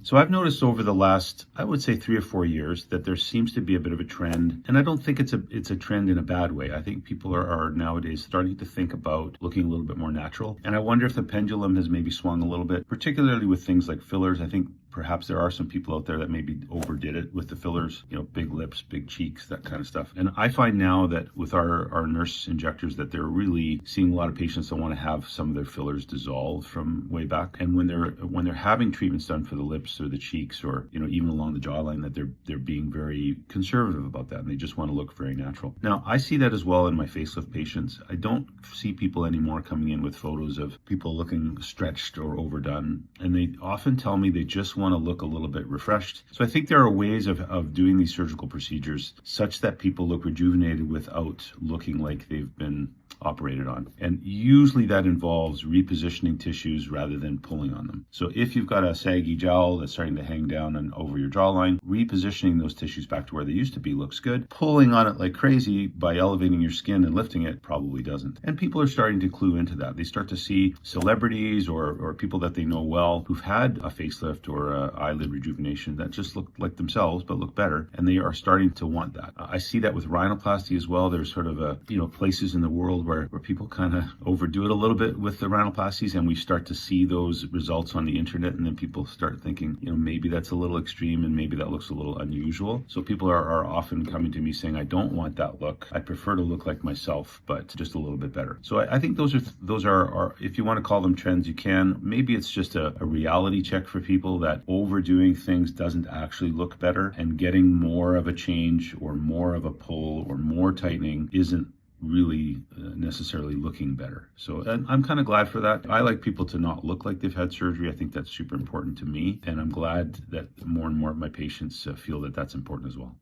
So I've noticed over the last, I would say 3 or 4 years, that there seems to be a bit of a trend, and I don't think it's a trend in a bad way. I think people are nowadays starting to think about looking a little bit more natural, and I wonder if the pendulum has maybe swung a little bit, particularly with things like fillers. I think perhaps there are some people out there that maybe overdid it with the fillers, big lips, big cheeks, that kind of stuff. And I find now that with our nurse injectors that they're really seeing a lot of patients that want to have some of their fillers dissolved from way back. And when they're having treatments done for the lips or the cheeks or even along the jawline, that they're being very conservative about that, and they just want to look very natural. Now, I see that as well in my facelift patients. I don't see people anymore coming in with photos of people looking stretched or overdone, and they often tell me they just want to look a little bit refreshed. So I think there are ways of doing these surgical procedures such that people look rejuvenated without looking like they've been operated on. And usually that involves repositioning tissues rather than pulling on them. So if you've got a saggy jowl that's starting to hang down and over your jawline, repositioning those tissues back to where they used to be looks good. Pulling on it like crazy by elevating your skin and lifting it probably doesn't. And people are starting to clue into that. They start to see celebrities or people that they know well who've had a facelift or a eyelid rejuvenation that just look like themselves but look better, and they are starting to want that. I see that with rhinoplasty as well. There's sort of places in the world where people kind of overdo it a little bit with the rhinoplasties, and we start to see those results on the internet, and then people start thinking, maybe that's a little extreme and maybe that looks a little unusual. So people are often coming to me saying, I don't want that look. I prefer to look like myself, but just a little bit better. So I think those are, if you want to call them trends, you can. Maybe it's just a reality check for people that overdoing things doesn't actually look better, and getting more of a change or more of a pull or more tightening isn't really necessarily looking better. So I'm kind of glad for that. I like people to not look like they've had surgery. I think that's super important to me, and I'm glad that more and more of my patients feel that that's important as well.